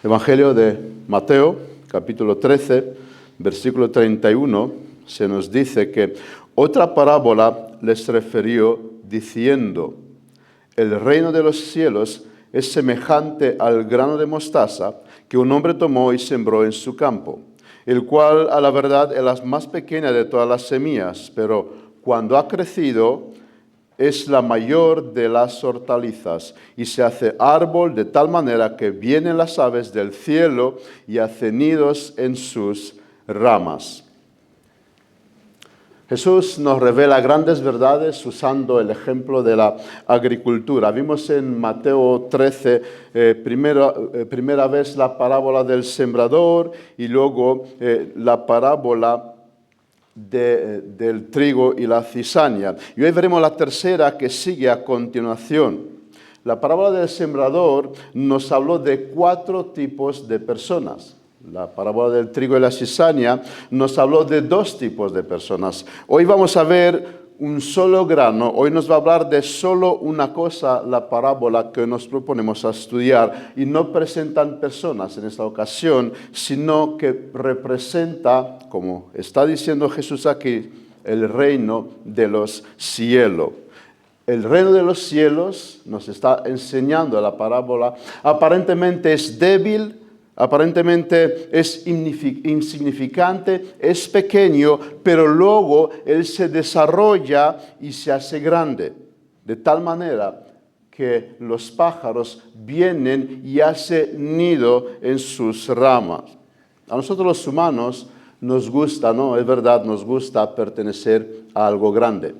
Evangelio de Mateo, capítulo 13, versículo 31, se nos dice que otra parábola les refirió diciendo: el reino de los cielos es semejante al grano de mostaza que un hombre tomó y sembró en su campo, el cual a la verdad es la más pequeña de todas las semillas, pero cuando ha crecido es la mayor de las hortalizas y se hace árbol de tal manera que vienen las aves del cielo y hacen nidos en sus ramas. Jesús nos revela grandes verdades usando el ejemplo de la agricultura. Vimos en Mateo 13, primera vez la parábola del sembrador y luego la parábola del trigo y la cizaña. Y hoy veremos la tercera que sigue a continuación. La parábola del sembrador nos habló de 4 tipos de personas. La parábola del trigo y la cizaña nos habló de 2 tipos de personas. Hoy vamos a ver un solo grano. Hoy nos va a hablar de solo una cosa, la parábola que nos proponemos a estudiar. Y no presentan personas en esta ocasión, sino que representa, como está diciendo Jesús aquí, el reino de los cielos. El reino de los cielos, nos está enseñando la parábola, aparentemente es débil, aparentemente es insignificante, es pequeño, pero luego él se desarrolla y se hace grande, de tal manera que los pájaros vienen y hacen nido en sus ramas. A nosotros los humanos nos gusta, ¿no? Es verdad, nos gusta pertenecer a algo grande.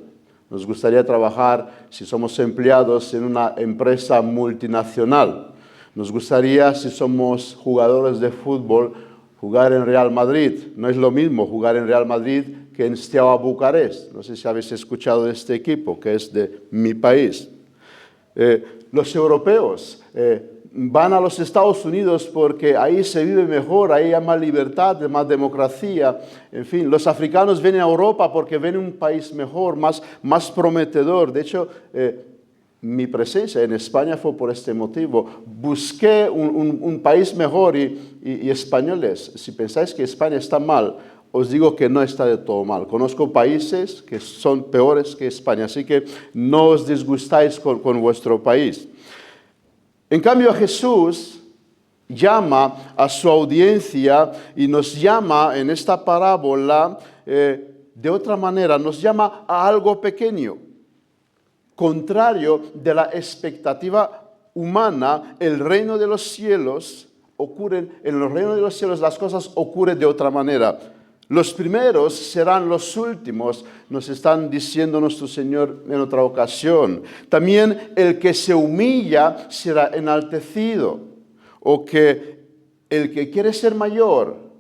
Nos gustaría trabajar, si somos empleados, en una empresa multinacional. Nos gustaría, si somos jugadores de fútbol, jugar en Real Madrid. No es lo mismo jugar en Real Madrid que en Steaua Bucarest. No sé si habéis escuchado de este equipo, que es de mi país. Los europeos van a los Estados Unidos porque ahí se vive mejor, ahí hay más libertad, más democracia. En fin, los africanos vienen a Europa porque ven un país mejor, más prometedor. De hecho, mi presencia en España fue por este motivo. Busqué un país mejor y españoles, si pensáis que España está mal, os digo que no está de todo mal. Conozco países que son peores que España, así que no os disgustáis con vuestro país. En cambio, Jesús llama a su audiencia y nos llama en esta parábola de otra manera, nos llama a algo pequeño. Contrario de la expectativa humana, el reino de los cielos en el reino de los cielos las cosas ocurren de otra manera. Los primeros serán los últimos, nos están diciendo nuestro Señor en otra ocasión. También el que se humilla será enaltecido, o que el que quiere ser mayor,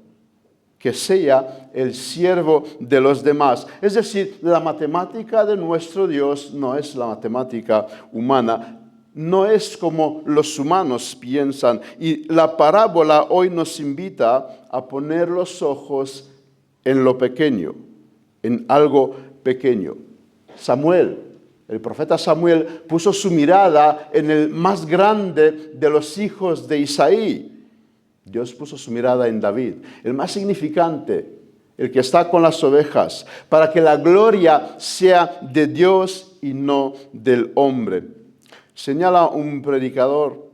que sea el siervo de los demás. Es decir, la matemática de nuestro Dios no es la matemática humana, no es como los humanos piensan. Y la parábola hoy nos invita a poner los ojos en lo pequeño, en algo pequeño. El profeta Samuel puso su mirada en el más grande de los hijos de Isaí. Dios puso su mirada en David, el más significante, el que está con las ovejas, para que la gloria sea de Dios y no del hombre. Señala un predicador,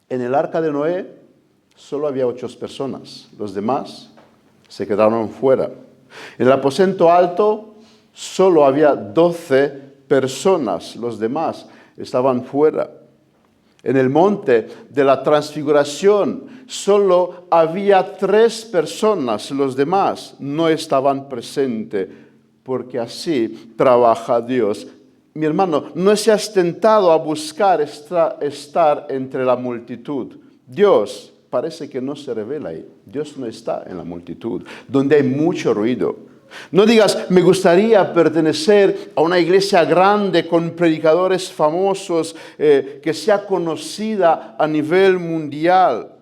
en el arca de Noé solo había 8 personas, los demás se quedaron fuera. En el aposento alto solo había 12 personas, los demás estaban fuera. En el monte de la transfiguración solo había 3 personas, los demás no estaban presentes, porque así trabaja Dios. Mi hermano, no seas tentado a buscar estar entre la multitud. Dios parece que no se revela ahí. Dios no está en la multitud, donde hay mucho ruido. No digas, me gustaría pertenecer a una iglesia grande con predicadores famosos, que sea conocida a nivel mundial,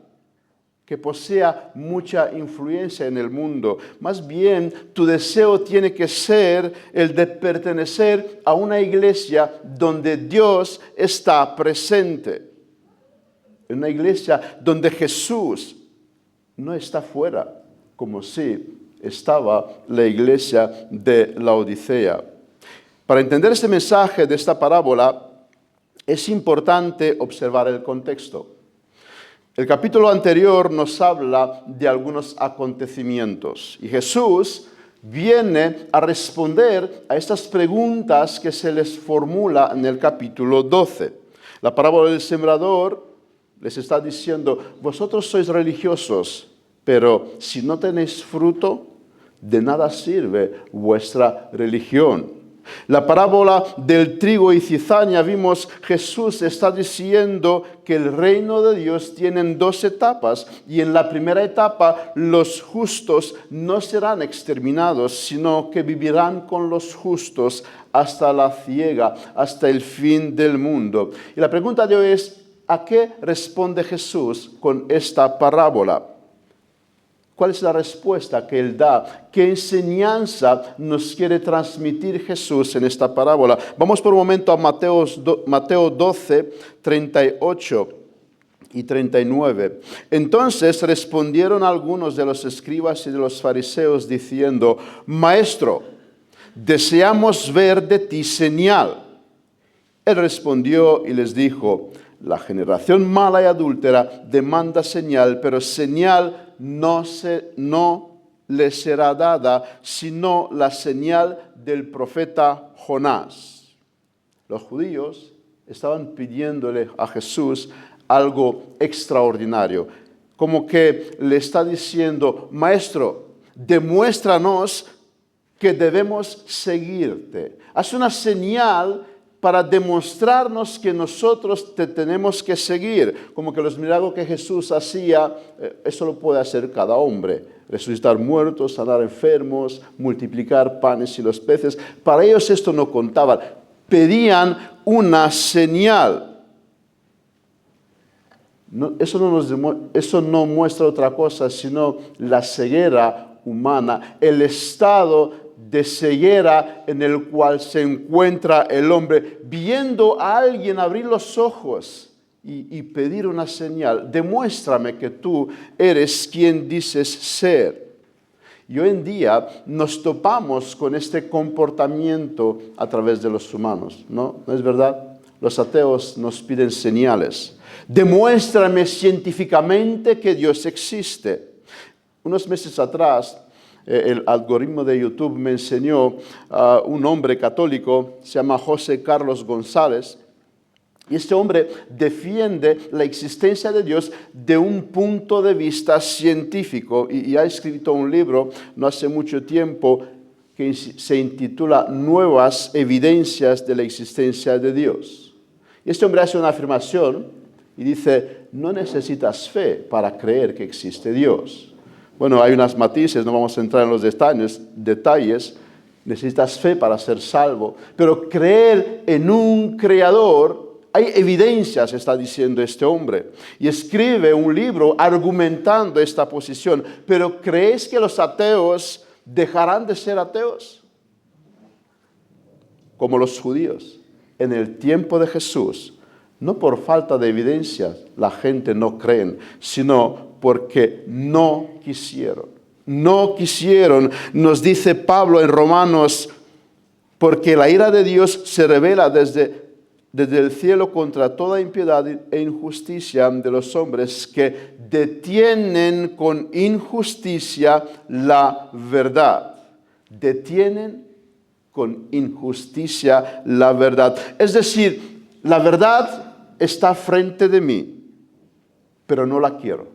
que posea mucha influencia en el mundo. Más bien, tu deseo tiene que ser el de pertenecer a una iglesia donde Dios está presente. en una iglesia donde Jesús no está fuera, como si estaba la iglesia de Laodicea. Para entender este mensaje de esta parábola, es importante observar el contexto. El capítulo anterior nos habla de algunos acontecimientos y Jesús viene a responder a estas preguntas que se les formula en el capítulo 12. La parábola del sembrador les está diciendo, vosotros sois religiosos, pero si no tenéis fruto, de nada sirve vuestra religión. La parábola del trigo y cizaña, vimos Jesús está diciendo que el reino de Dios tiene dos etapas y en la primera etapa los justos no serán exterminados, sino que vivirán con los justos hasta la ciega, hasta el fin del mundo. Y la pregunta de hoy es, ¿a qué responde Jesús con esta parábola? ¿Cuál es la respuesta que Él da? ¿Qué enseñanza nos quiere transmitir Jesús en esta parábola? Vamos por un momento a Mateo 12, 38 y 39. Entonces respondieron algunos de los escribas y de los fariseos diciendo, Maestro, deseamos ver de ti señal. Él respondió y les dijo, la generación mala y adúltera demanda señal, pero señal no le será dada, sino la señal del profeta Jonás. Los judíos estaban pidiéndole a Jesús algo extraordinario, como que le está diciendo, Maestro, demuéstranos que debemos seguirte. Haz una señal para demostrarnos que nosotros te tenemos que seguir. Como que los milagros que Jesús hacía, eso lo puede hacer cada hombre. Resucitar muertos, sanar enfermos, multiplicar panes y los peces. Para ellos esto no contaba. Pedían una señal. Eso no muestra otra cosa, sino la ceguera humana, el estado de ceguera en el cual se encuentra el hombre, viendo a alguien abrir los ojos y pedir una señal. Demuéstrame que tú eres quien dices ser. Y hoy en día nos topamos con este comportamiento a través de los humanos, ¿no? ¿No es verdad? Los ateos nos piden señales. Demuéstrame científicamente que Dios existe. Unos meses atrás, el algoritmo de YouTube me enseñó a un hombre católico, se llama José Carlos González, y este hombre defiende la existencia de Dios de un punto de vista científico y ha escrito un libro no hace mucho tiempo que se intitula Nuevas evidencias de la existencia de Dios. Y este hombre hace una afirmación y dice, no necesitas fe para creer que existe Dios. Bueno, hay unos matices, no vamos a entrar en los detalles. Necesitas fe para ser salvo. Pero creer en un creador, hay evidencias, está diciendo este hombre. Y escribe un libro argumentando esta posición. Pero ¿crees que los ateos dejarán de ser ateos? Como los judíos. En el tiempo de Jesús, no por falta de evidencias la gente no cree, sino porque no quisieron. No quisieron, nos dice Pablo en Romanos, porque la ira de Dios se revela desde el cielo contra toda impiedad e injusticia de los hombres que detienen con injusticia la verdad. Detienen con injusticia la verdad. Es decir, la verdad está frente de mí, pero no la quiero.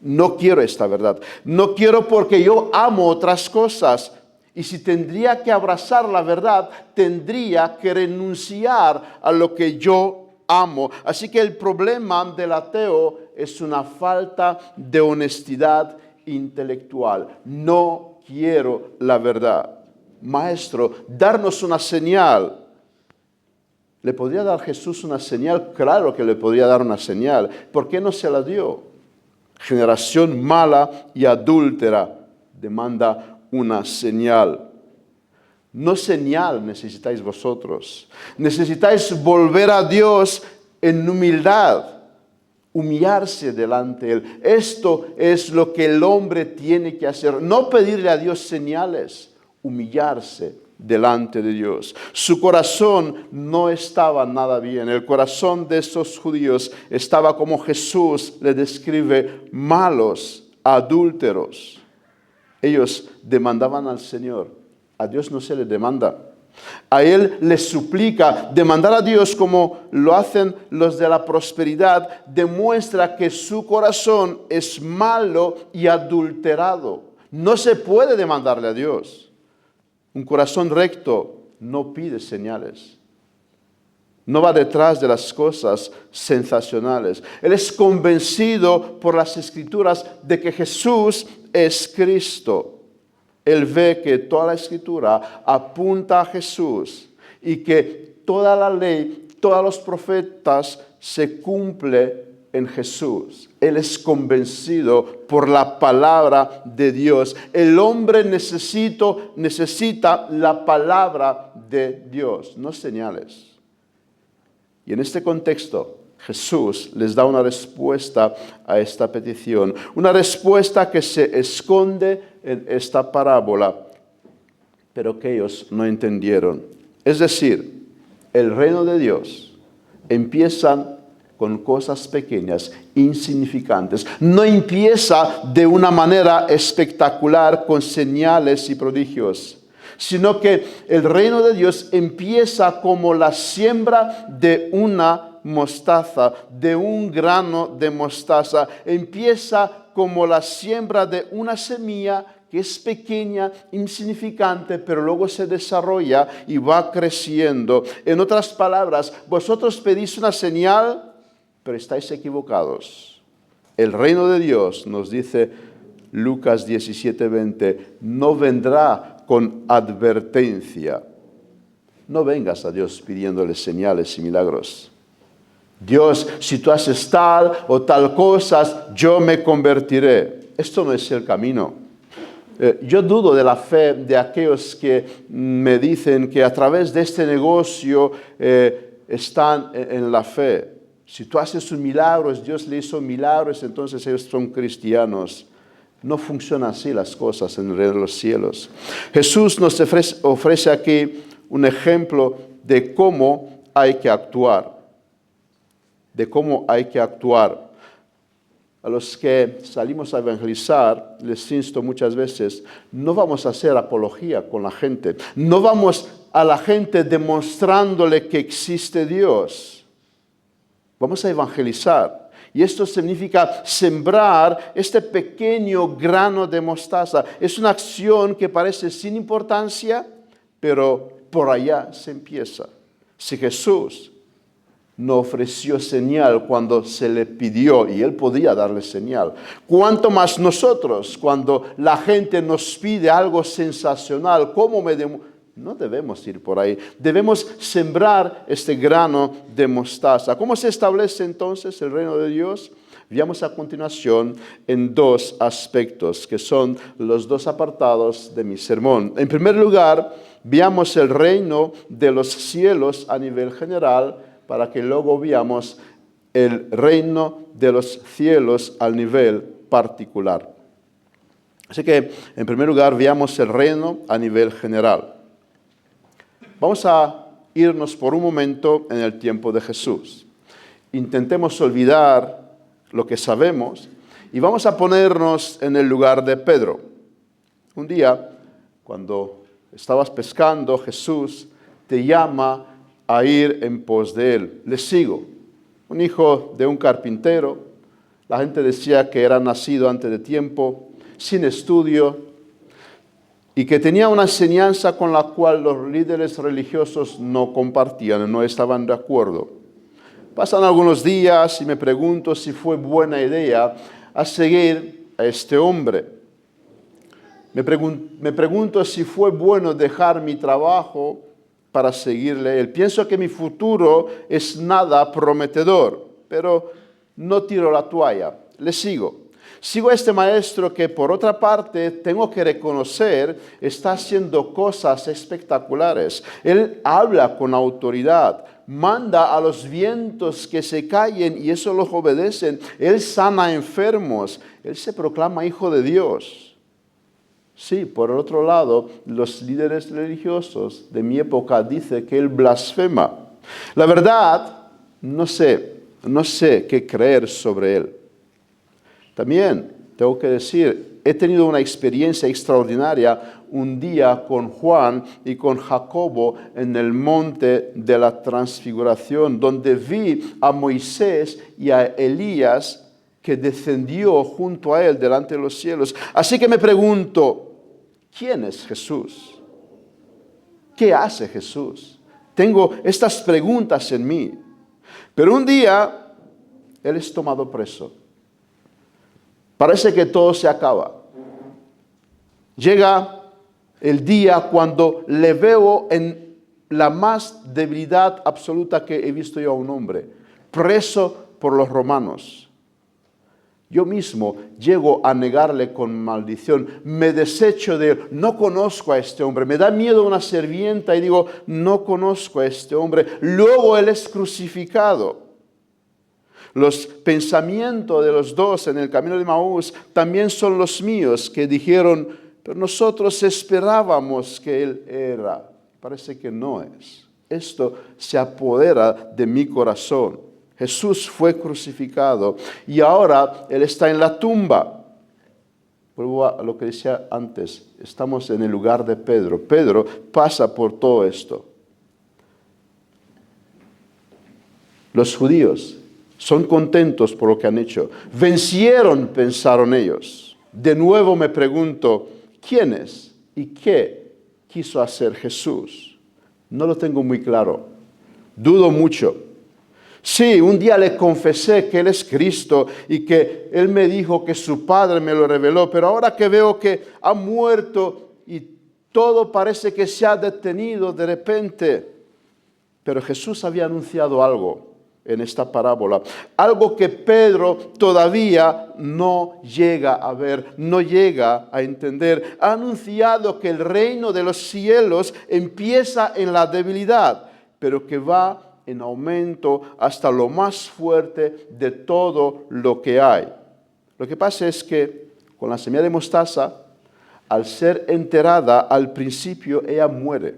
No quiero esta verdad. No quiero porque yo amo otras cosas. Y si tendría que abrazar la verdad, tendría que renunciar a lo que yo amo. Así que el problema del ateo es una falta de honestidad intelectual. No quiero la verdad. Maestro, darnos una señal. ¿Le podría dar Jesús una señal? Claro que le podría dar una señal. ¿Por qué no se la dio? Generación mala y adúltera demanda una señal. No señal necesitáis vosotros. Necesitáis volver a Dios en humildad. humillarse delante de Él. Esto es lo que el hombre tiene que hacer. No pedirle a Dios señales, humillarse delante de Dios. Su corazón no estaba nada bien. El corazón de esos judíos estaba, como Jesús le describe, malos, adúlteros. Ellos demandaban al Señor. A Dios no se le demanda. A Él le suplica. Demandar a Dios como lo hacen los de la prosperidad demuestra que su corazón es malo y adulterado. No se puede demandarle a Dios. Un corazón recto no pide señales. No va detrás de las cosas sensacionales. Él es convencido por las Escrituras de que Jesús es Cristo. Él ve que toda la Escritura apunta a Jesús y que toda la ley, todos los profetas se cumple en Jesús. Él es convencido por la palabra de Dios. El hombre necesita la palabra de Dios, no señales. Y en este contexto, Jesús les da una respuesta a esta petición. Una respuesta que se esconde en esta parábola, pero que ellos no entendieron. Es decir, el reino de Dios empieza con cosas pequeñas, insignificantes. No empieza de una manera espectacular con señales y prodigios, sino que el reino de Dios empieza como la siembra de una mostaza, de un grano de mostaza. Empieza como la siembra de una semilla que es pequeña, insignificante, pero luego se desarrolla y va creciendo. En otras palabras, vosotros pedís una señal, pero estáis equivocados. El reino de Dios, nos dice Lucas 17:20, no vendrá con advertencia. No vengas a Dios pidiéndole señales y milagros. Dios, si tú haces tal o tal cosas, yo me convertiré. Esto no es el camino. Yo dudo de la fe de aquellos que me dicen que a través de este negocio están en la fe. Si tú haces un milagro, Dios le hizo milagros, entonces ellos son cristianos. No funcionan así las cosas en el reino de los cielos. Jesús nos ofrece aquí un ejemplo de cómo hay que actuar. De cómo hay que actuar. A los que salimos a evangelizar, les insto muchas veces, no vamos a hacer apología con la gente. No vamos a la gente demostrándole que existe Dios. Vamos a evangelizar. Y esto significa sembrar este pequeño grano de mostaza. Es una acción que parece sin importancia, pero por allá se empieza. Si Jesús no ofreció señal cuando se le pidió, y Él podía darle señal, ¿cuánto más nosotros cuando la gente nos pide algo sensacional? No debemos ir por ahí. Debemos sembrar este grano de mostaza. ¿Cómo se establece entonces el reino de Dios? Veamos a continuación en dos aspectos, que son los dos apartados de mi sermón. En primer lugar, veamos el reino de los cielos a nivel general, para que luego veamos el reino de los cielos al nivel particular. Así que, en primer lugar, veamos el reino a nivel general. Vamos a irnos por un momento en el tiempo de Jesús. Intentemos olvidar lo que sabemos y vamos a ponernos en el lugar de Pedro. Un día, cuando estabas pescando, Jesús te llama a ir en pos de Él. Le sigo. Un hijo de un carpintero. La gente decía que era nacido antes de tiempo, sin estudio, y que tenía una enseñanza con la cual los líderes religiosos no compartían, no estaban de acuerdo. Pasan algunos días y me pregunto si fue buena idea a seguir a este hombre. Me pregunto si fue bueno dejar mi trabajo para seguirle a Él. Pienso que mi futuro es nada prometedor, pero no tiro la toalla, le sigo. Sigo a este maestro que, por otra parte, tengo que reconocer, está haciendo cosas espectaculares. Él habla con autoridad, manda a los vientos que se callen y eso los obedecen. Él sana a enfermos, él se proclama hijo de Dios. Sí, por el otro lado, los líderes religiosos de mi época dicen que él blasfema. La verdad, no sé qué creer sobre él. También tengo que decir, he tenido una experiencia extraordinaria un día con Juan y con Jacobo en el monte de la transfiguración, donde vi a Moisés y a Elías que descendió junto a él delante de los cielos. Así que me pregunto, ¿quién es Jesús? ¿Qué hace Jesús? Tengo estas preguntas en mí. Pero un día, él es tomado preso. Parece que todo se acaba. Llega el día cuando le veo en la más debilidad absoluta que he visto yo a un hombre, preso por los romanos. Yo mismo llego a negarle con maldición, me desecho de él, no conozco a este hombre, me da miedo una sirvienta y digo, no conozco a este hombre. Luego él es crucificado. Los pensamientos de los dos en el camino de Maús también son los míos, que dijeron, pero nosotros esperábamos que él era. Parece que no es. Esto se apodera de mi corazón. Jesús fue crucificado y ahora él está en la tumba. Vuelvo a lo que decía antes, estamos en el lugar de Pedro. Pedro pasa por todo esto. Los judíos son contentos por lo que han hecho. Vencieron, pensaron ellos. De nuevo me pregunto, ¿quién es y qué quiso hacer Jesús? No lo tengo muy claro. Dudo mucho. Sí, un día le confesé que Él es Cristo y que Él me dijo que su Padre me lo reveló, pero ahora que veo que ha muerto y todo parece que se ha detenido de repente. Pero Jesús había anunciado algo en esta parábola, algo que Pedro todavía no llega a ver, no llega a entender. Ha anunciado que el reino de los cielos empieza en la debilidad, pero que va en aumento hasta lo más fuerte de todo lo que hay. Lo que pasa es que con la semilla de mostaza, al ser enterrada, al principio ella muere,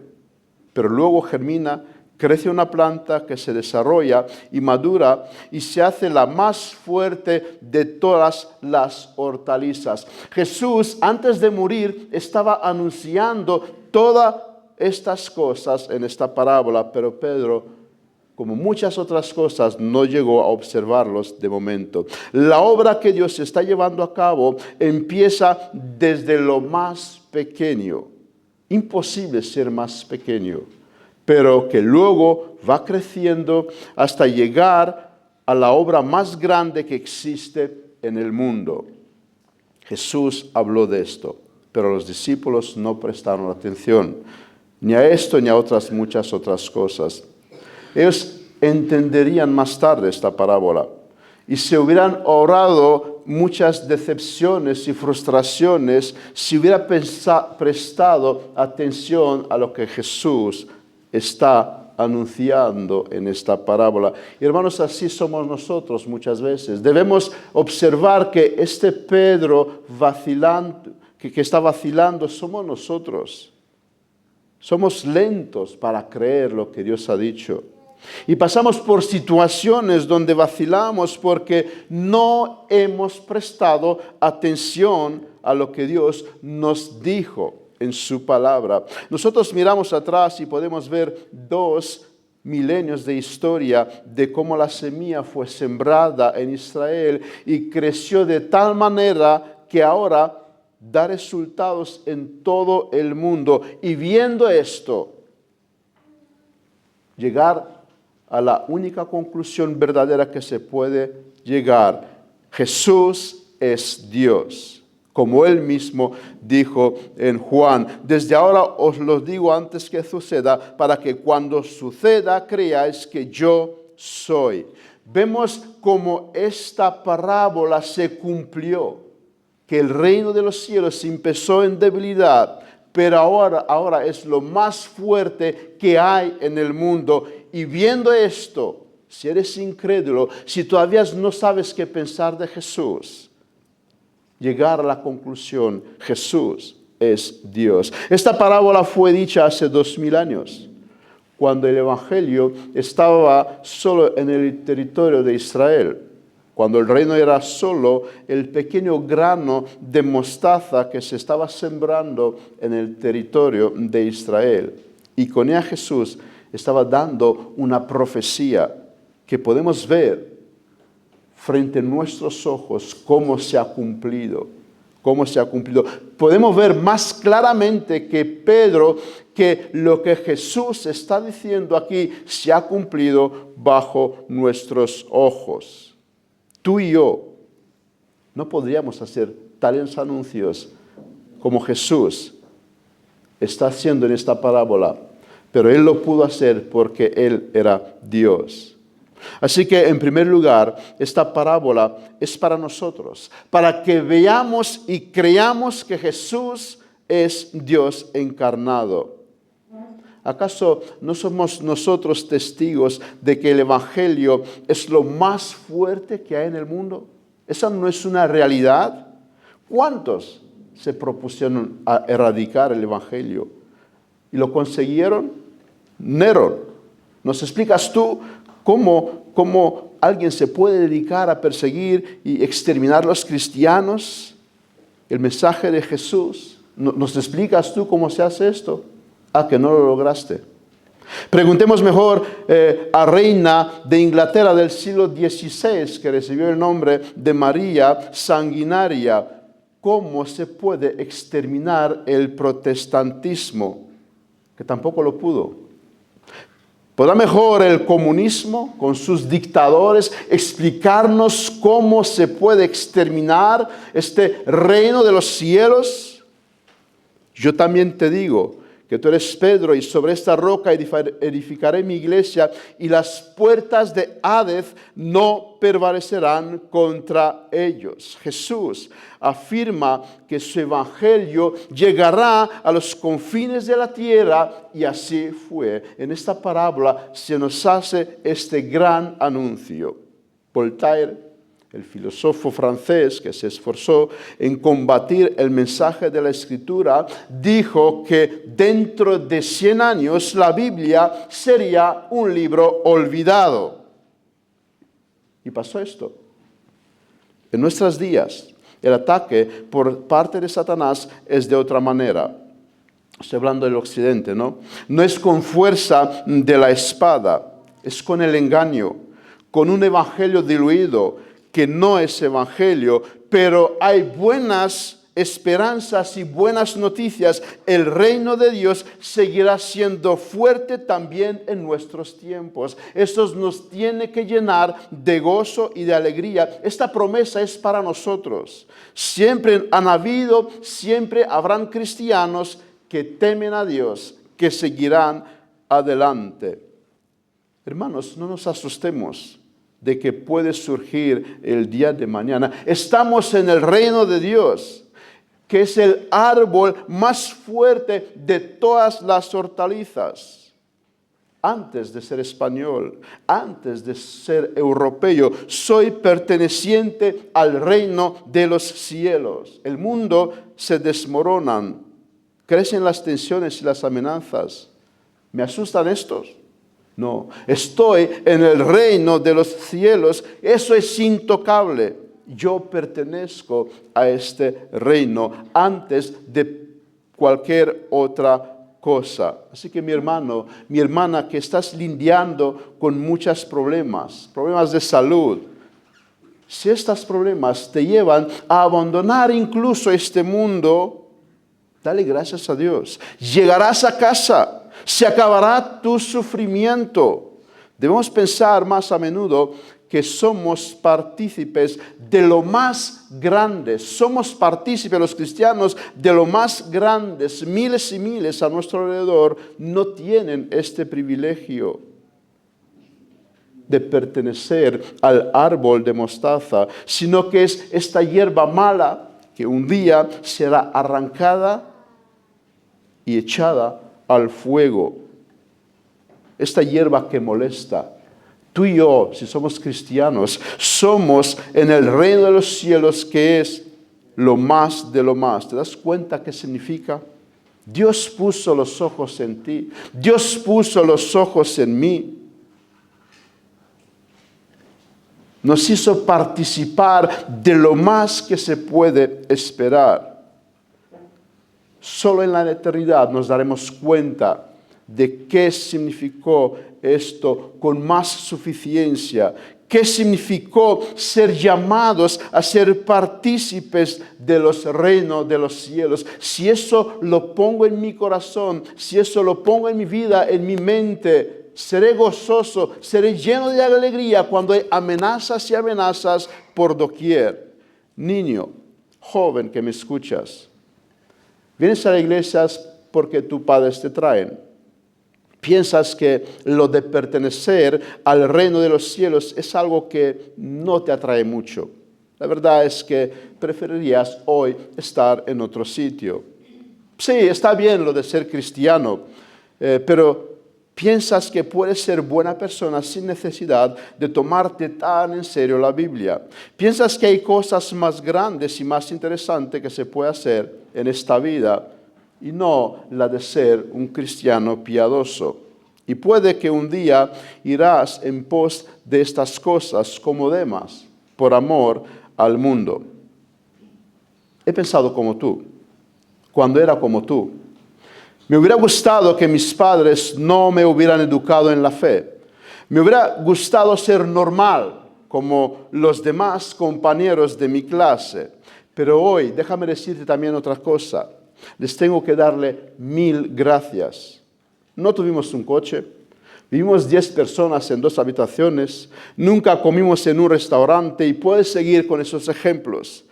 pero luego germina, crece una planta que se desarrolla y madura y se hace la más fuerte de todas las hortalizas. Jesús, antes de morir, estaba anunciando todas estas cosas en esta parábola, pero Pedro, como muchas otras cosas, no llegó a observarlos de momento. La obra que Dios está llevando a cabo empieza desde lo más pequeño. Imposible ser más pequeño, pero que luego va creciendo hasta llegar a la obra más grande que existe en el mundo. Jesús habló de esto, pero los discípulos no prestaron atención, ni a esto ni a muchas otras cosas. Ellos entenderían más tarde esta parábola y se hubieran ahorrado muchas decepciones y frustraciones si hubiera prestado atención a lo que Jesús está anunciando en esta parábola. Y hermanos, así somos nosotros muchas veces. Debemos observar que este Pedro vacilando, que está vacilando, somos nosotros. Somos lentos para creer lo que Dios ha dicho. Y pasamos por situaciones donde vacilamos porque no hemos prestado atención a lo que Dios nos dijo en su palabra. Nosotros miramos atrás y podemos ver 2 milenios de historia de cómo la semilla fue sembrada en Israel y creció de tal manera que ahora da resultados en todo el mundo. Y viendo esto, llegar a la única conclusión verdadera que se puede llegar: Jesús es Dios, como Él mismo dijo en Juan. Desde ahora os lo digo antes que suceda, para que cuando suceda creáis que yo soy. vemos cómo esta parábola se cumplió, que el reino de los cielos empezó en debilidad, pero ahora es lo más fuerte que hay en el mundo. Y viendo esto, si eres incrédulo, si todavía no sabes qué pensar de Jesús, llegar a la conclusión, Jesús es Dios. Esta parábola fue dicha hace 2000 años, cuando el Evangelio estaba solo en el territorio de Israel, cuando el reino era solo el pequeño grano de mostaza que se estaba sembrando en el territorio de Israel. Y con ella Jesús estaba dando una profecía que podemos ver frente a nuestros ojos cómo se ha cumplido. Cómo se ha cumplido. Podemos ver más claramente que Pedro que lo que Jesús está diciendo aquí se ha cumplido bajo nuestros ojos. Tú y yo no podríamos hacer tales anuncios como Jesús está haciendo en esta parábola, pero Él lo pudo hacer porque Él era Dios. Así que, en primer lugar, esta parábola es para nosotros, para que veamos y creamos que Jesús es Dios encarnado. ¿Acaso no somos nosotros testigos de que el Evangelio es lo más fuerte que hay en el mundo? ¿Esa no es una realidad? ¿Cuántos se propusieron a erradicar el Evangelio? ¿Y lo consiguieron? Nerón. ¿Nos explicas tú cómo alguien se puede dedicar a perseguir y exterminar a los cristianos? El mensaje de Jesús. ¿Nos explicas tú cómo se hace esto? Que no lo lograste. Preguntemos mejor a reina de Inglaterra del siglo XVI, que recibió el nombre de María Sanguinaria, ¿cómo se puede exterminar el protestantismo? Que tampoco lo pudo. ¿Podrá mejor el comunismo con sus dictadores explicarnos cómo se puede exterminar este reino de los cielos? Yo también te digo que tú eres Pedro y sobre esta roca edificaré mi iglesia y las puertas de Hades no prevalecerán contra ellos. Jesús afirma que su evangelio llegará a los confines de la tierra y así fue. En esta parábola se nos hace este gran anuncio. Voltaire, el filósofo francés que se esforzó en combatir el mensaje de la Escritura, dijo que dentro de 100 años la Biblia sería un libro olvidado. Y pasó esto. En nuestros días, el ataque por parte de Satanás es de otra manera. Estoy hablando del occidente, ¿no? No es con fuerza de la espada, es con el engaño, con un evangelio diluido, que no es evangelio, pero hay buenas esperanzas y buenas noticias. El reino de Dios seguirá siendo fuerte también en nuestros tiempos. Esto nos tiene que llenar de gozo y de alegría. Esta promesa es para nosotros. Siempre han habido, siempre habrán cristianos que temen a Dios, que seguirán adelante. Hermanos, no nos asustemos de que puede surgir el día de mañana. Estamos en el reino de Dios, que es el árbol más fuerte de todas las hortalizas. Antes de ser español, antes de ser europeo, soy perteneciente al reino de los cielos. El mundo se desmorona, crecen las tensiones y las amenazas. ¿Me asustan estos? No, estoy en el reino de los cielos, eso es intocable. Yo pertenezco a este reino antes de cualquier otra cosa. Así que mi hermano, mi hermana, que estás lidiando con muchos problemas de salud, si estos problemas te llevan a abandonar incluso este mundo, dale gracias a Dios. Llegarás a casa. Se acabará tu sufrimiento. Debemos pensar más a menudo que somos partícipes de lo más grande. Somos partícipes los cristianos de lo más grandes. Miles y miles a nuestro alrededor no tienen este privilegio. de pertenecer al árbol de mostaza, sino que es esta hierba mala que un día será arrancada y echada al fuego. Esta hierba que molesta. Tú y yo, si somos cristianos, somos en el reino de los cielos, que es lo más de lo más. ¿Te das cuenta qué significa? Dios puso los ojos en ti. Dios puso los ojos en mí. Nos hizo participar de lo más que se puede esperar. Solo en la eternidad nos daremos cuenta de qué significó esto con más suficiencia. ¿Qué significó ser llamados a ser partícipes de los reinos de los cielos? Si eso lo pongo en mi corazón, si eso lo pongo en mi vida, en mi mente, seré gozoso, seré lleno de alegría cuando hay amenazas y amenazas por doquier. Niño, joven que me escuchas, vienes a la iglesia porque tus padres te traen. Piensas que lo de pertenecer al reino de los cielos es algo que no te atrae mucho. La verdad es que preferirías hoy estar en otro sitio. Sí, está bien lo de ser cristiano, pero piensas que puedes ser buena persona sin necesidad de tomarte tan en serio la Biblia. Piensas que hay cosas más grandes y más interesantes que se puede hacer en esta vida, y no la de ser un cristiano piadoso. Y puede que un día irás en pos de estas cosas como Demas, por amor al mundo. He pensado como tú, cuando era como tú. Me hubiera gustado que mis padres no me hubieran educado en la fe. Me hubiera gustado ser normal, como los demás compañeros de mi clase. Pero hoy, déjame decirte también otra cosa. Les tengo que darle 1000 gracias. No tuvimos un coche, vivimos 10 personas en 2 habitaciones, nunca comimos en un restaurante y puedes seguir con esos ejemplos.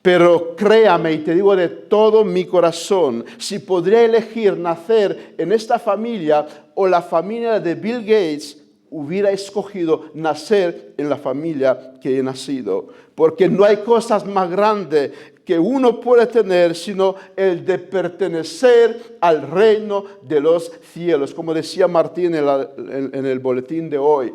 Pero créame, y te digo de todo mi corazón, si podría elegir nacer en esta familia o la familia de Bill Gates, hubiera escogido nacer en la familia que he nacido. Porque no hay cosas más grandes que uno puede tener, sino el de pertenecer al reino de los cielos. Como decía Martín en el boletín de hoy,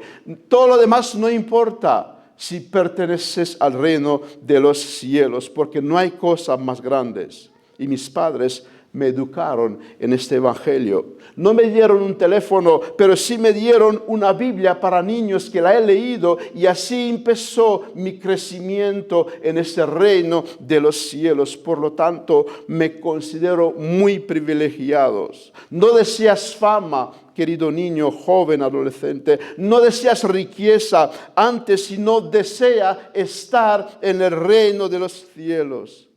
todo lo demás no importa si perteneces al reino de los cielos, porque no hay cosas más grandes. Y mis padres me educaron en este evangelio. No me dieron un teléfono, pero sí me dieron una Biblia para niños que la he leído, y así empezó mi crecimiento en ese reino de los cielos. Por lo tanto, me considero muy privilegiado. No deseas fama, querido niño, joven, adolescente. No deseas riqueza antes, sino desea estar en el reino de los cielos.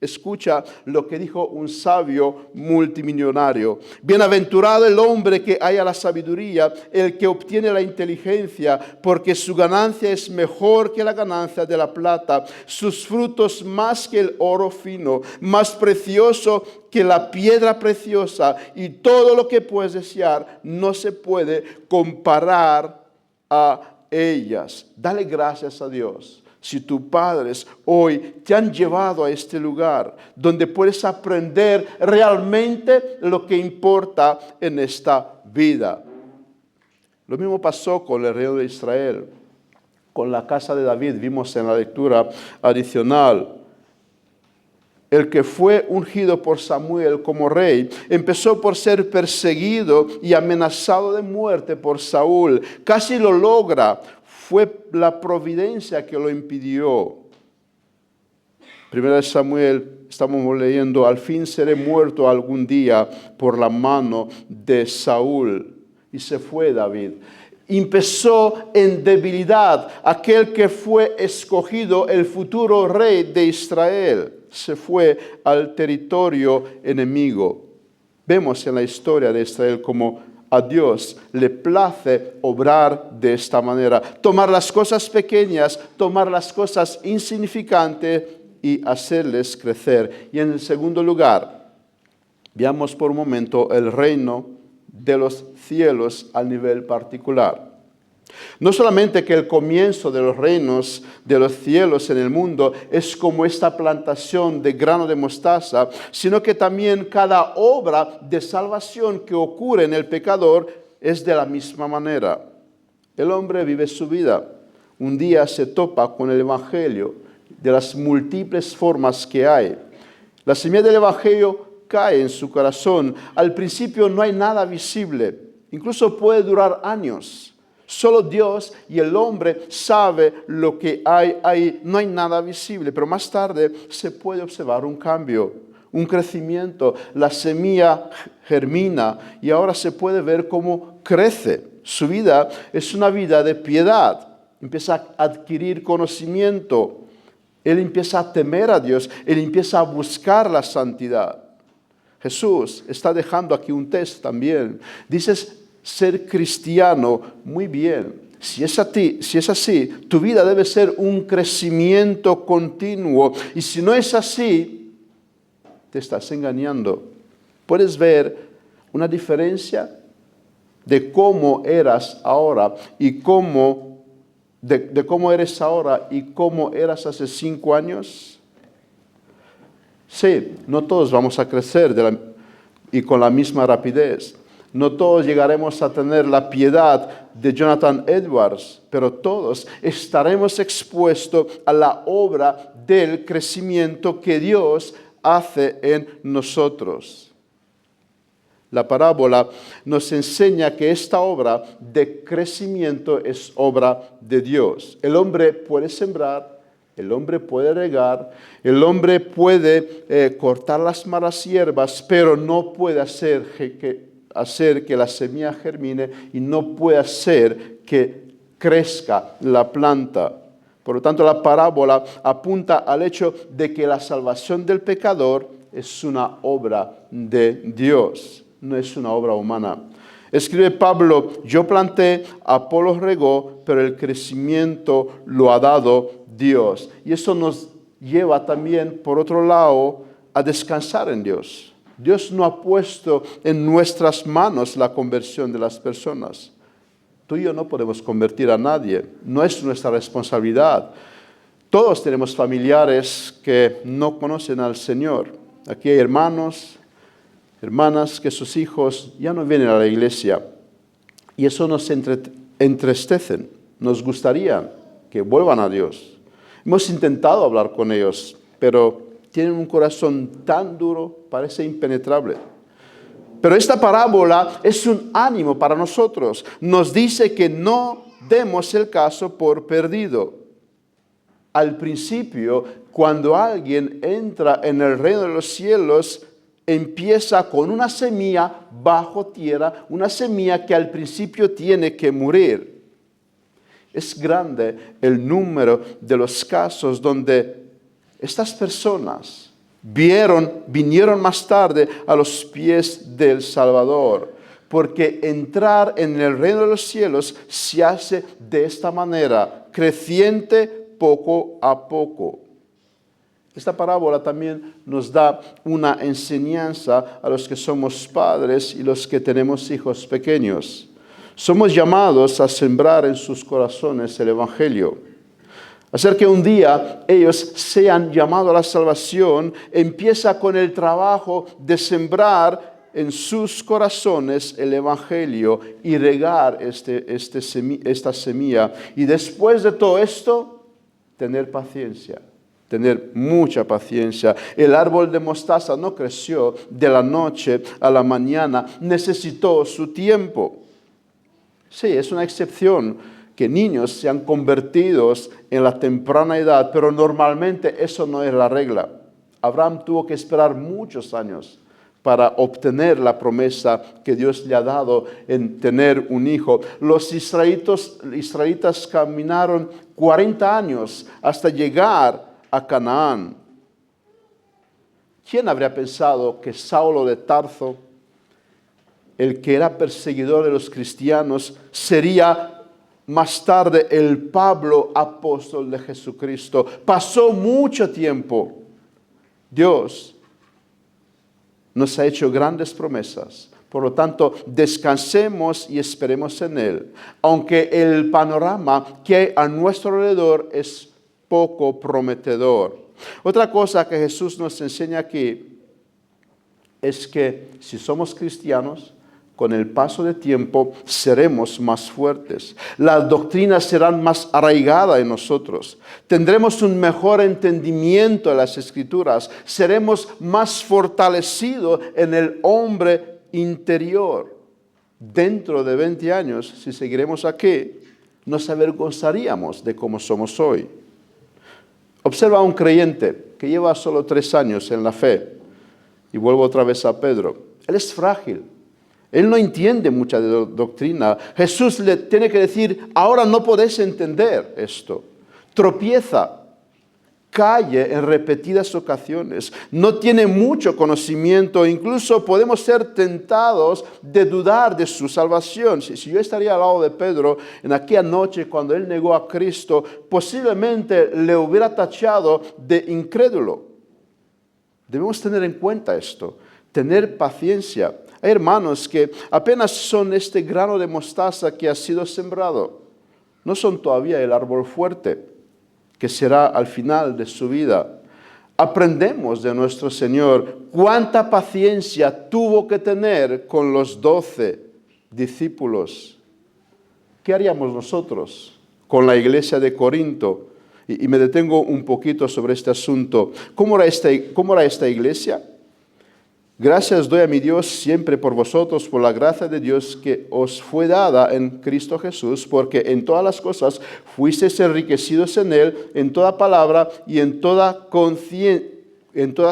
Escucha lo que dijo un sabio multimillonario. Bienaventurado el hombre que haya la sabiduría, el que obtiene la inteligencia, porque su ganancia es mejor que la ganancia de la plata, sus frutos más que el oro fino, más precioso que la piedra preciosa, y todo lo que puedes desear no se puede comparar a ellas. Dale gracias a Dios si tus padres hoy te han llevado a este lugar donde puedes aprender realmente lo que importa en esta vida. Lo mismo pasó con el reino de Israel, con la casa de David. Vimos en la lectura adicional. El que fue ungido por Samuel como rey empezó por ser perseguido y amenazado de muerte por Saúl. Casi lo logra. Fue la providencia que lo impidió. Primera de Samuel, estamos leyendo, al fin seré muerto algún día por la mano de Saúl. Y se fue David. Empezó en debilidad. Aquel que fue escogido, el futuro rey de Israel, se fue al territorio enemigo. Vemos en la historia de Israel como a Dios le place obrar de esta manera. Tomar las cosas pequeñas, tomar las cosas insignificantes y hacerles crecer. Y en el segundo lugar, veamos por un momento el reino de los cielos a nivel particular. No solamente que el comienzo de los reinos de los cielos en el mundo es como esta plantación de grano de mostaza, sino que también cada obra de salvación que ocurre en el pecador es de la misma manera. El hombre vive su vida. Un día se topa con el Evangelio de las múltiples formas que hay. La semilla del Evangelio cae en su corazón. Al principio no hay nada visible. Incluso puede durar años. Solo Dios y el hombre sabe lo que hay ahí. No hay nada visible, pero más tarde se puede observar un cambio, un crecimiento. La semilla germina y ahora se puede ver cómo crece. Su vida es una vida de piedad. Empieza a adquirir conocimiento. Él empieza a temer a Dios. Él empieza a buscar la santidad. Jesús está dejando aquí un test también. Dices ser cristiano, muy bien. Si es así, tu vida debe ser un crecimiento continuo. Y si no es así, te estás engañando. Puedes ver una diferencia de cómo eras ahora y de cómo eres ahora y cómo eras hace 5 años. Sí, no todos vamos a crecer y con la misma rapidez. No todos llegaremos a tener la piedad de Jonathan Edwards, pero todos estaremos expuestos a la obra del crecimiento que Dios hace en nosotros. La parábola nos enseña que esta obra de crecimiento es obra de Dios. El hombre puede sembrar, el hombre puede regar, el hombre puede cortar las malas hierbas, pero no puede hacer que la semilla germine y no puede hacer que crezca la planta. Por lo tanto, la parábola apunta al hecho de que la salvación del pecador es una obra de Dios, no es una obra humana. Escribe Pablo, yo planté, Apolos regó, pero el crecimiento lo ha dado Dios. Y eso nos lleva también, por otro lado, a descansar en Dios. Dios no ha puesto en nuestras manos la conversión de las personas. Tú y yo no podemos convertir a nadie, no es nuestra responsabilidad. Todos tenemos familiares que no conocen al Señor. Aquí hay hermanos, hermanas que sus hijos ya no vienen a la iglesia y eso nos entristece. Nos gustaría que vuelvan a Dios. Hemos intentado hablar con ellos, pero tienen un corazón tan duro, parece impenetrable. Pero esta parábola es un ánimo para nosotros. Nos dice que no demos el caso por perdido. Al principio, cuando alguien entra en el reino de los cielos, empieza con una semilla bajo tierra, una semilla que al principio tiene que morir. Es grande el número de los casos donde estas personas vinieron más tarde a los pies del Salvador, porque entrar en el reino de los cielos se hace de esta manera, creciente poco a poco. Esta parábola también nos da una enseñanza a los que somos padres y los que tenemos hijos pequeños. Somos llamados a sembrar en sus corazones el Evangelio. Hacer que un día ellos sean llamados a la salvación, empieza con el trabajo de sembrar en sus corazones el Evangelio y regar esta semilla. Y después de todo esto, tener paciencia, tener mucha paciencia. El árbol de mostaza no creció de la noche a la mañana, necesitó su tiempo. Sí, es una excepción que niños sean convertidos en la temprana edad, pero normalmente eso no es la regla. Abraham tuvo que esperar muchos años para obtener la promesa que Dios le ha dado en tener un hijo. Los israelitas caminaron 40 años hasta llegar a Canaán. ¿Quién habría pensado que Saulo de Tarso, el que era perseguidor de los cristianos, sería más tarde el Pablo, apóstol de Jesucristo? Pasó mucho tiempo. Dios nos ha hecho grandes promesas, Por lo tanto, descansemos y esperemos en Él, aunque el panorama que hay a nuestro alrededor es poco prometedor. Otra cosa que Jesús nos enseña aquí es que si somos cristianos, con el paso del tiempo seremos más fuertes. Las doctrinas serán más arraigadas en nosotros. Tendremos un mejor entendimiento de las Escrituras. Seremos más fortalecidos en el hombre interior. Dentro de 20 años, si seguiremos aquí, nos avergonzaríamos de cómo somos hoy. Observa a un creyente que lleva solo 3 años en la fe. Y vuelvo otra vez a Pedro. Él es frágil. Él no entiende mucha doctrina. Jesús le tiene que decir, ahora no podéis entender esto. Tropieza, cae en repetidas ocasiones. No tiene mucho conocimiento. Incluso podemos ser tentados de dudar de su salvación. Si yo estaría al lado de Pedro en aquella noche cuando él negó a Cristo, posiblemente le hubiera tachado de incrédulo. Debemos tener en cuenta esto, tener paciencia. Hay hermanos que apenas son este grano de mostaza que ha sido sembrado. No son todavía el árbol fuerte que será al final de su vida. Aprendemos de nuestro Señor cuánta paciencia tuvo que tener con los 12 discípulos. ¿Qué haríamos nosotros con la iglesia de Corinto? Y me detengo un poquito sobre este asunto. ¿Cómo era esta iglesia? Gracias doy a mi Dios siempre por vosotros, por la gracia de Dios que os fue dada en Cristo Jesús, porque en todas las cosas fuisteis enriquecidos en Él, en toda palabra y en toda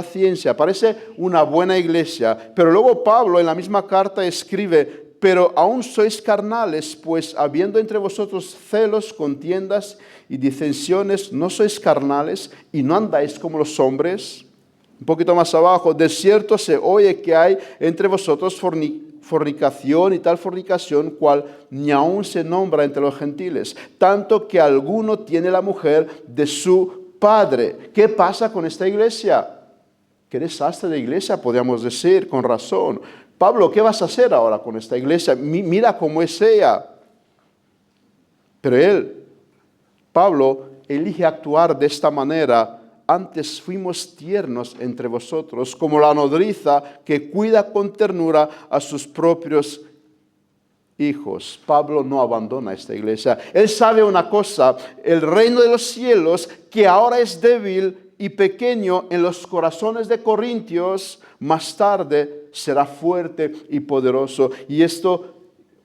ciencia. Parece una buena iglesia, pero luego Pablo en la misma carta escribe, pero aún sois carnales, pues habiendo entre vosotros celos, contiendas y disensiones, ¿no sois carnales y no andáis como los hombres? Un poquito más abajo, de cierto se oye que hay entre vosotros fornicación y tal fornicación cual ni aún se nombra entre los gentiles, tanto que alguno tiene la mujer de su padre. ¿Qué pasa con esta iglesia? Qué desastre de iglesia, podríamos decir, con razón. Pablo, ¿qué vas a hacer ahora con esta iglesia? Mira cómo es ella. Pero Pablo, elige actuar de esta manera. Antes fuimos tiernos entre vosotros, como la nodriza que cuida con ternura a sus propios hijos. Pablo no abandona esta iglesia. Él sabe una cosa, el reino de los cielos, que ahora es débil y pequeño en los corazones de Corintios, más tarde será fuerte y poderoso. Y esto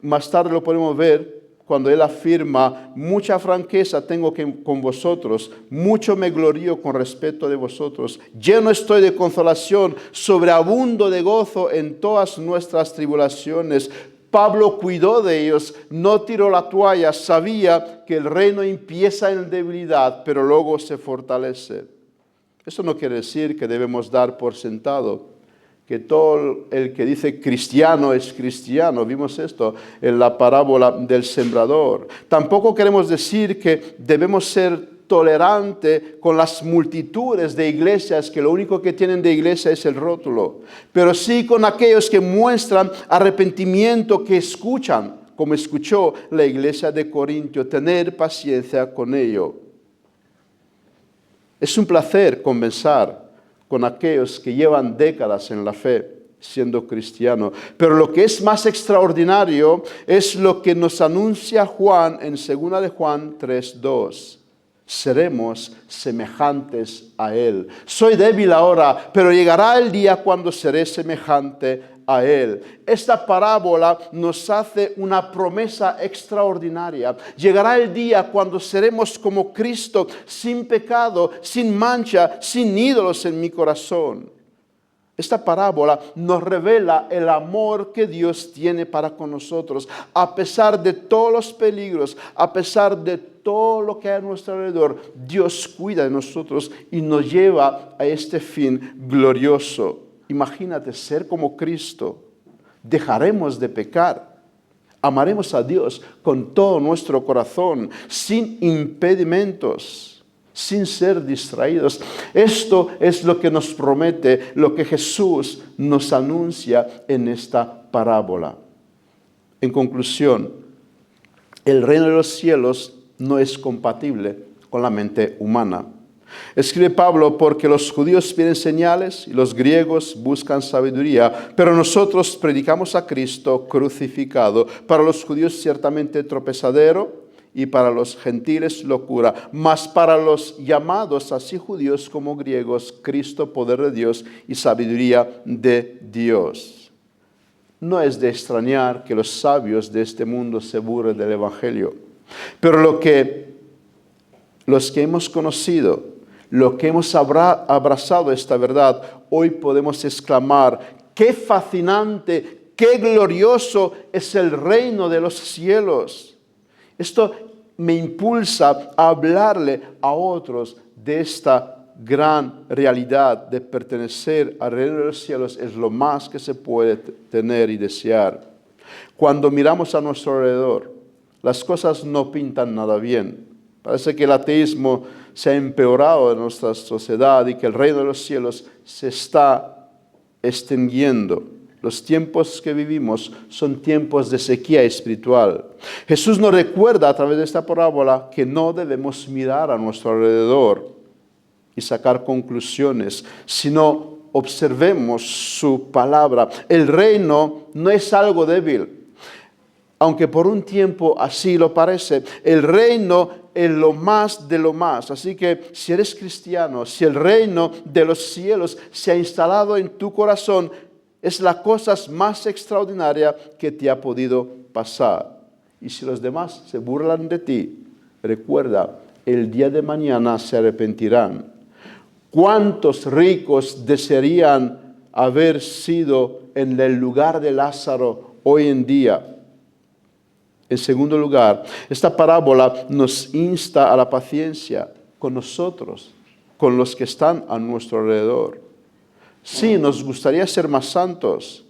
más tarde lo podemos ver cuando él afirma, mucha franqueza tengo con vosotros, mucho me glorío con respecto de vosotros, lleno estoy de consolación, sobreabundo de gozo en todas nuestras tribulaciones. Pablo cuidó de ellos, no tiró la toalla, sabía que el reino empieza en debilidad, pero luego se fortalece. Eso no quiere decir que debemos dar por sentado que todo el que dice cristiano es cristiano. Vimos esto en la parábola del sembrador. Tampoco queremos decir que debemos ser tolerantes con las multitudes de iglesias que lo único que tienen de iglesia es el rótulo, pero sí con aquellos que muestran arrepentimiento, que escuchan, como escuchó la iglesia de Corintio, tener paciencia con ello. Es un placer conversar con aquellos que llevan décadas en la fe, siendo cristiano. Pero lo que es más extraordinario es lo que nos anuncia Juan en 2 de Juan 3:2. Seremos semejantes a Él. Soy débil ahora, pero llegará el día cuando seré semejante a Él. Esta parábola nos hace una promesa extraordinaria. Llegará el día cuando seremos como Cristo, sin pecado, sin mancha, sin ídolos en mi corazón. Esta parábola nos revela el amor que Dios tiene para con nosotros. A pesar de todos los peligros, a pesar de todo lo que hay a nuestro alrededor, Dios cuida de nosotros y nos lleva a este fin glorioso. Imagínate ser como Cristo. Dejaremos de pecar. Amaremos a Dios con todo nuestro corazón, sin impedimentos, sin ser distraídos. Esto es lo que nos promete, lo que Jesús nos anuncia en esta parábola. En conclusión, el reino de los cielos no es compatible con la mente humana. Escribe Pablo, porque los judíos piden señales y los griegos buscan sabiduría, pero nosotros predicamos a Cristo crucificado. Para los judíos ciertamente tropezadero y para los gentiles locura, mas para los llamados, así judíos como griegos, Cristo poder de Dios y sabiduría de Dios. No es de extrañar que los sabios de este mundo se burlen del Evangelio, pero los que hemos conocido, lo que hemos abrazado esta verdad, hoy podemos exclamar, qué fascinante, qué glorioso es el reino de los cielos. Esto me impulsa a hablarle a otros de esta gran realidad de pertenecer al reino de los cielos. Es lo más que se puede tener y desear. Cuando miramos a nuestro alrededor, las cosas no pintan nada bien. Parece que el ateísmo se ha empeorado en nuestra sociedad y que el reino de los cielos se está extinguiendo. Los tiempos que vivimos son tiempos de sequía espiritual. Jesús nos recuerda a través de esta parábola que no debemos mirar a nuestro alrededor y sacar conclusiones, sino observemos su palabra. El reino no es algo débil, aunque por un tiempo así lo parece. El reino es lo más de lo más. Así que si eres cristiano, si el reino de los cielos se ha instalado en tu corazón, es la cosa más extraordinaria que te ha podido pasar. Y si los demás se burlan de ti, recuerda, el día de mañana se arrepentirán. ¿Cuántos ricos desearían haber sido en el lugar de Lázaro hoy en día? En segundo lugar, esta parábola nos insta a la paciencia con nosotros, con los que están a nuestro alrededor. Sí, nos gustaría ser más santos.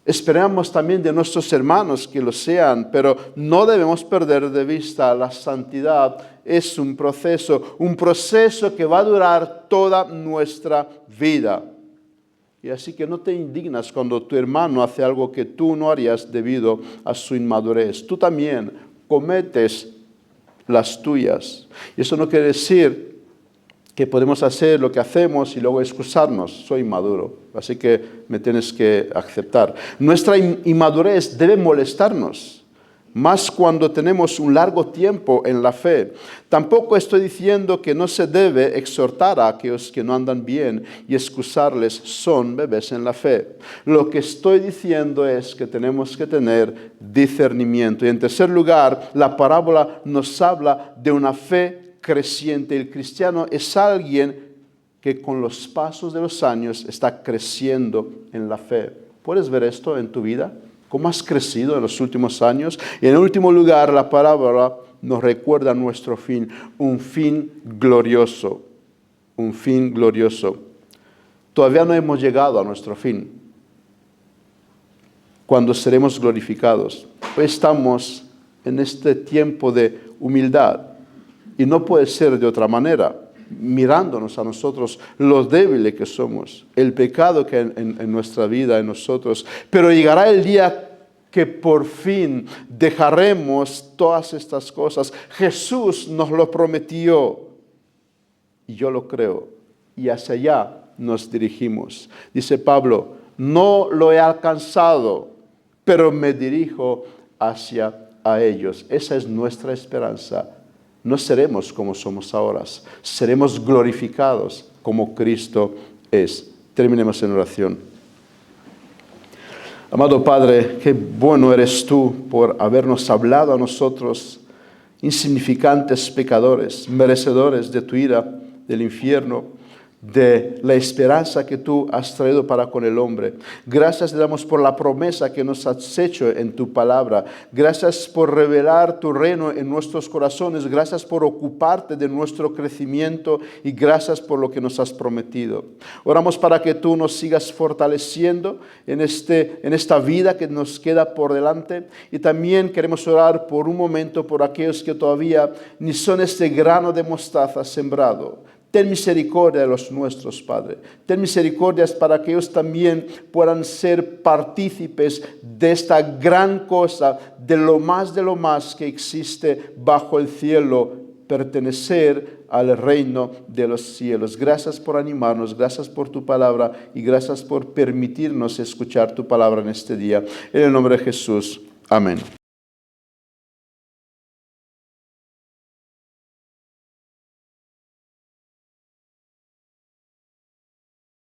Esperamos también de nuestros hermanos que lo sean, pero no debemos perder de vista la santidad. Es un proceso que va a durar toda nuestra vida. Y así que no te indignas cuando tu hermano hace algo que tú no harías debido a su inmadurez. Tú también cometes las tuyas. Y eso no quiere decir que podemos hacer lo que hacemos y luego excusarnos. Soy inmaduro, así que me tienes que aceptar. Nuestra inmadurez debe molestarnos, más cuando tenemos un largo tiempo en la fe. Tampoco estoy diciendo que no se debe exhortar a aquellos que no andan bien y excusarles, son bebés en la fe. Lo que estoy diciendo es que tenemos que tener discernimiento. Y en tercer lugar, la parábola nos habla de una fe creciente. El cristiano es alguien que con los pasos de los años está creciendo en la fe. ¿Puedes ver esto en tu vida? ¿Cómo has crecido en los últimos años? Y en último lugar, la parábola nos recuerda nuestro fin, un fin glorioso, un fin glorioso. Todavía no hemos llegado a nuestro fin, cuando seremos glorificados. Hoy estamos en este tiempo de humildad y no puede ser de otra manera, mirándonos a nosotros lo débiles que somos, el pecado que hay en nuestra vida, en nosotros. Pero llegará el día que por fin dejaremos todas estas cosas. Jesús nos lo prometió y yo lo creo. Y hacia allá nos dirigimos. Dice Pablo, no lo he alcanzado, pero me dirijo hacia a ellos. Esa es nuestra esperanza. No seremos como somos ahora, seremos glorificados como Cristo es. Terminemos en oración. Amado Padre, qué bueno eres tú por habernos hablado a nosotros, insignificantes pecadores, merecedores de tu ira, del infierno, de la esperanza que tú has traído para con el hombre. Gracias te damos por la promesa que nos has hecho en tu palabra. Gracias por revelar tu reino en nuestros corazones. Gracias por ocuparte de nuestro crecimiento y gracias por lo que nos has prometido. Oramos para que tú nos sigas fortaleciendo en esta vida que nos queda por delante, y también queremos orar por un momento por aquellos que todavía ni son este grano de mostaza sembrado. Ten misericordia de los nuestros, Padre. Ten misericordia para que ellos también puedan ser partícipes de esta gran cosa, de lo más que existe bajo el cielo, pertenecer al reino de los cielos. Gracias por animarnos, gracias por tu palabra y gracias por permitirnos escuchar tu palabra en este día. En el nombre de Jesús. Amén.